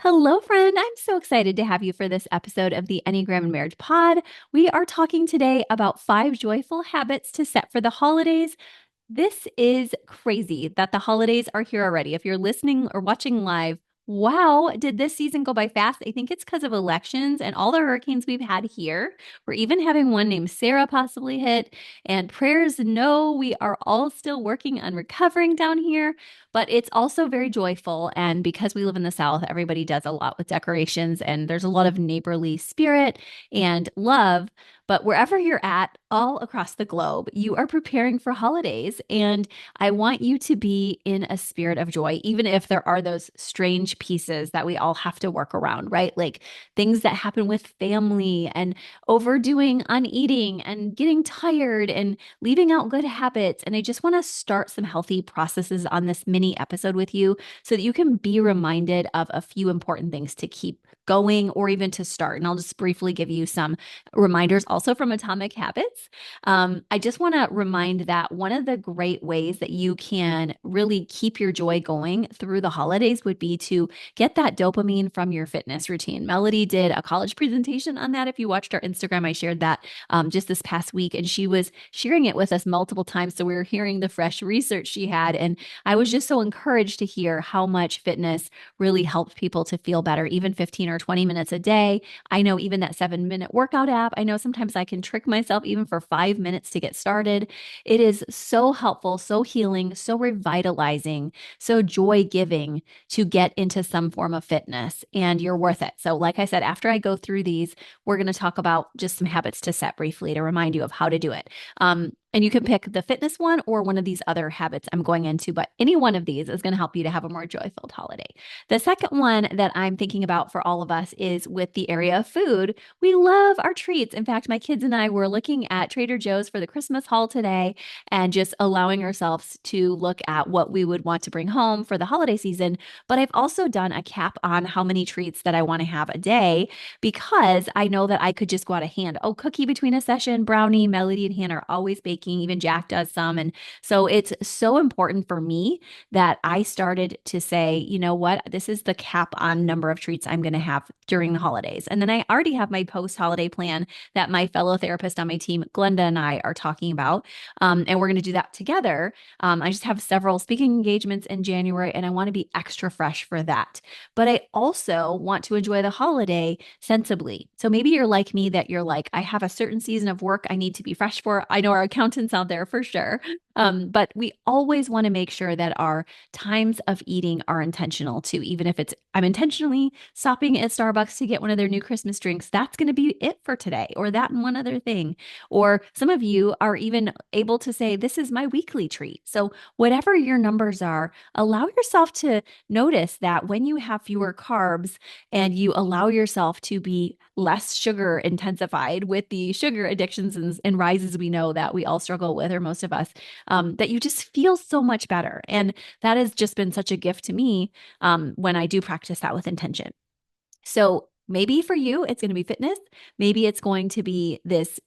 Hello, friend. I'm so excited to have you for this episode of the Enneagram and Marriage Pod. We are talking today about 5 joyful habits to set for the holidays. This is crazy that the holidays are here already. If you're listening or watching live, wow, did this season go by fast? I think it's because of elections and all the hurricanes we've had here. We're even having one named Sarah possibly hit, and prayers no, we are all still working on recovering down here, but it's also very joyful. And because we live in the South, everybody does a lot with decorations, and there's a lot of neighborly spirit and love. But wherever you're at, all across the globe, you are preparing for holidays. And I want you to be in a spirit of joy, even if there are those strange pieces that we all have to work around, right? Like things that happen with family and overdoing on eating and getting tired and leaving out good habits. And I just want to start some healthy processes on this mini episode with you so that you can be reminded of a few important things to keep going or even to start. And I'll just briefly give you some reminders also from Atomic Habits. I just want to remind that one of the great ways that you can really keep your joy going through the holidays would be to get that dopamine from your fitness routine. Melody did a college presentation on that. If you watched our Instagram, I shared that just this past week, and she was sharing it with us multiple times. So we were hearing the fresh research she had, and I was just so encouraged to hear how much fitness really helped people to feel better, even 15 or 20 minutes a day. I know even that 7-minute workout app, I know sometimes I can trick myself even for 5 minutes to get started. It is so helpful, so healing, so revitalizing, so joy giving to get into some form of fitness, and you're worth it. So, like I said, after I go through these, we're going to talk about just some habits to set briefly to remind you of how to do it. And you can pick the fitness one or one of these other habits I'm going into, but any one of these is going to help you to have a more joy-filled holiday. The second one that I'm thinking about for all of us is with the area of food. We love our treats. In fact, my kids and I were looking at Trader Joe's for the Christmas haul today and just allowing ourselves to look at what we would want to bring home for the holiday season. But I've also done a cap on how many treats that I want to have a day because I know that I could just go out of hand. Oh, cookie between a session, brownie, Melody and Hannah are always baking. Even Jack does some. And so it's so important for me that I started to say, you know what, this is the cap on number of treats I'm going to have during the holidays. And then I already have my post holiday plan that my fellow therapist on my team, Glenda, and I are talking about. And we're going to do that together. I just have several speaking engagements in January, and I want to be extra fresh for that. But I also want to enjoy the holiday sensibly. So maybe you're like me, that you're like, I have a certain season of work I need to be fresh for. I know our accountants out there for sure. But we always want to make sure that our times of eating are intentional too. Even if it's, I'm intentionally stopping at Starbucks to get one of their new Christmas drinks, that's going to be it for today, or that and one other thing. Or some of you are even able to say, this is my weekly treat. So whatever your numbers are, allow yourself to notice that when you have fewer carbs and you allow yourself to be less sugar intensified with the sugar addictions and rises we know that we all struggle with, or most of us, that you just feel so much better. And that has just been such a gift to me when I do practice that with intention. So maybe for you, it's going to be fitness. Maybe it's going to be this,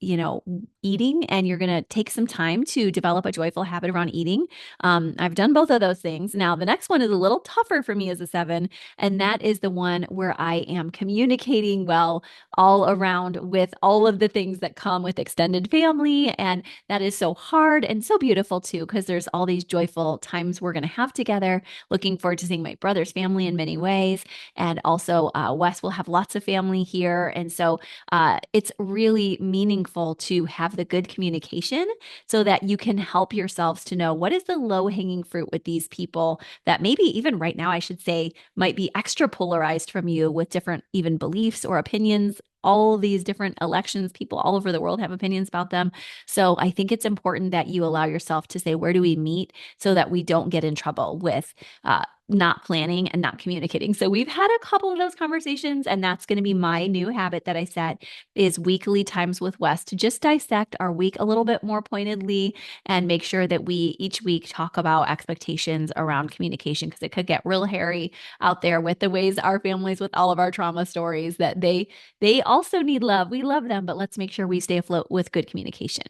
eating, and you're going to take some time to develop a joyful habit around eating. I've done both of those things. Now, the next one is a little tougher for me as a 7, and that is the one where I am communicating well all around with all of the things that come with extended family. And that is so hard and so beautiful too, because there's all these joyful times we're going to have together. Looking forward to seeing my brother's family in many ways. And also, Wes will have lots of family here. And so it's really meaningful to have the good communication so that you can help yourselves to know what is the low hanging fruit with these people that maybe even right now, I should say, might be extra polarized from you with different even beliefs or opinions. All these different elections, people all over the world have opinions about them. So I think it's important that you allow yourself to say, where do we meet so that we don't get in trouble with not planning and not communicating. So we've had a couple of those conversations, and that's going to be my new habit that I set is weekly times with Wes to just dissect our week a little bit more pointedly and make sure that we each week talk about expectations around communication, because it could get real hairy out there with the ways our families with all of our trauma stories that they also need love. We love them, but let's make sure we stay afloat with good communication.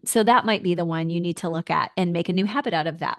So that might be the one you need to look at and make a new habit out of that.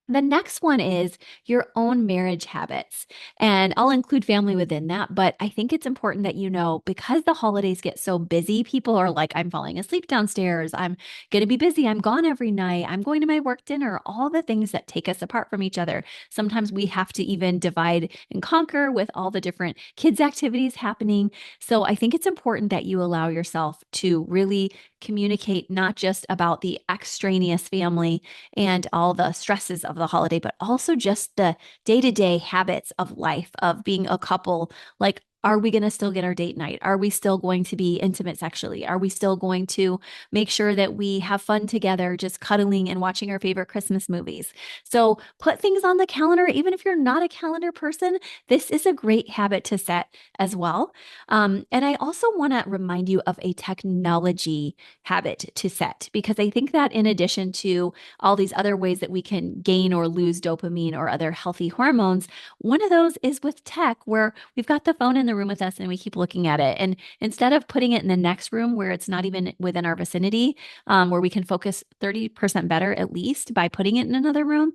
The next one is your own marriage habits. And I'll include family within that. But I think it's important that you know because the holidays get so busy, people are like, I'm falling asleep downstairs. I'm going to be busy. I'm gone every night. I'm going to my work dinner, all the things that take us apart from each other. Sometimes we have to even divide and conquer with all the different kids' activities happening. So I think it's important that you allow yourself to really communicate not just about the extraneous family and all the stresses of the holiday, but also just the day to day habits of life of being a couple. Like, are we going to still get our date night? Are we still going to be intimate sexually? Are we still going to make sure that we have fun together, just cuddling and watching our favorite Christmas movies? So put things on the calendar. Even if you're not a calendar person, this is a great habit to set as well. And I also want to remind you of a technology habit to set because I think that in addition to all these other ways that we can gain or lose dopamine or other healthy hormones. One of those is with tech, where we've got the phone in the room with us and we keep looking at it. And instead of putting it in the next room where it's not even within our vicinity, where we can focus 30% better at least by putting it in another room,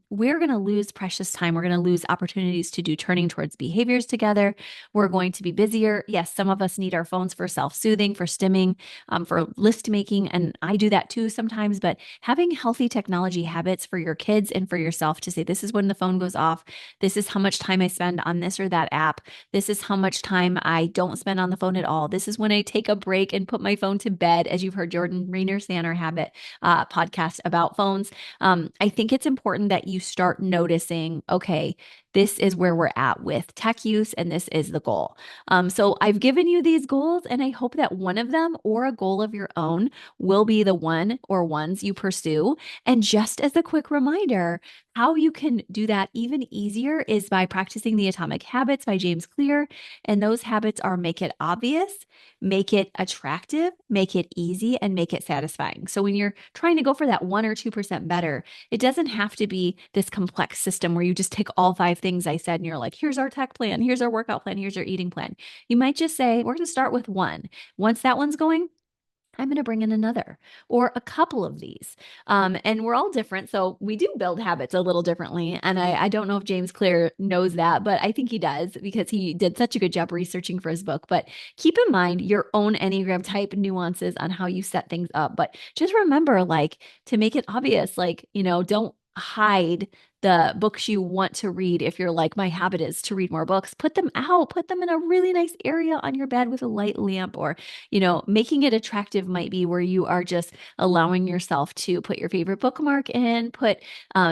we're going to lose precious time. We're going to lose opportunities to do turning towards behaviors together. We're going to be busier. Yes, some of us need our phones for self soothing, for stimming, for list making. And I do that too sometimes, but having healthy technology habits for your kids and for yourself to say, this is when the phone goes off. This is how much time I spend on this or that app. This is how much time I don't spend on the phone at all. This is when I take a break and put my phone to bed, as you've heard Jordan Rayner say on our habit podcast about phones. I think it's important that you start noticing, okay, this is where we're at with tech use, and this is the goal. So I've given you these goals, and I hope that one of them or a goal of your own will be the one or ones you pursue. And just as a quick reminder, how you can do that even easier is by practicing the Atomic Habits by James Clear. And those habits are make it obvious, make it attractive, make it easy, and make it satisfying. So when you're trying to go for that 1 or 2% better, it doesn't have to be this complex system where you just take all 5 things I said and you're like, here's our tech plan, here's our workout plan, here's our eating plan. You might just say, we're going to start with one. Once that one's going, I'm going to bring in another or a couple of these. And we're all different. So we do build habits a little differently. And I don't know if James Clear knows that, but I think he does because he did such a good job researching for his book. But keep in mind your own Enneagram type nuances on how you set things up. But just remember, like, to make it obvious, like, don't hide the books you want to read. If you're like, my habit is to read more books, put them out, put them in a really nice area on your bed with a light lamp, or making it attractive might be where you are just allowing yourself to put your favorite bookmark in, put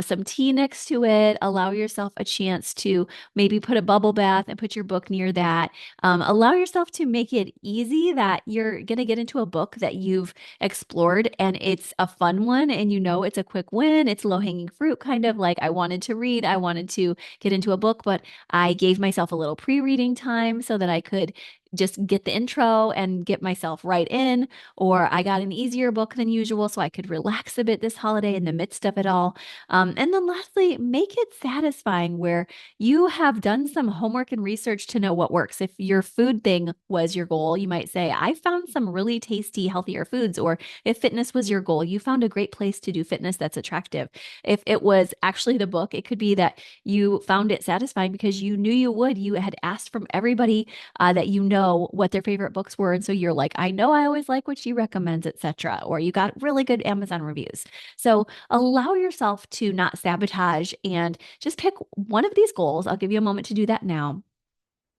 some tea next to it, allow yourself a chance to maybe put a bubble bath and put your book near that. Allow yourself to make it easy that you're going to get into a book that you've explored and it's a fun one and it's a quick win. It's low hanging fruit, kind of like I wanted to read, I wanted to get into a book, but I gave myself a little pre-reading time so that I could just get the intro and get myself right in, or I got an easier book than usual so I could relax a bit this holiday in the midst of it all. And then lastly, make it satisfying where you have done some homework and research to know what works. If your food thing was your goal, you might say, I found some really tasty, healthier foods. Or if fitness was your goal, you found a great place to do fitness that's attractive. If it was actually the book, it could be that you found it satisfying because you knew you would. You had asked from everybody that what their favorite books were. And so you're like, I know I always like what she recommends, etc. Or you got really good Amazon reviews. So allow yourself to not sabotage and just pick one of these goals. I'll give you a moment to do that now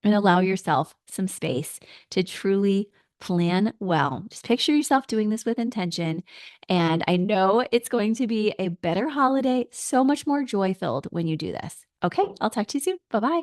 and allow yourself some space to truly plan well. Just picture yourself doing this with intention. And I know it's going to be a better holiday, so much more joy filled when you do this. Okay, I'll talk to you soon. Bye bye.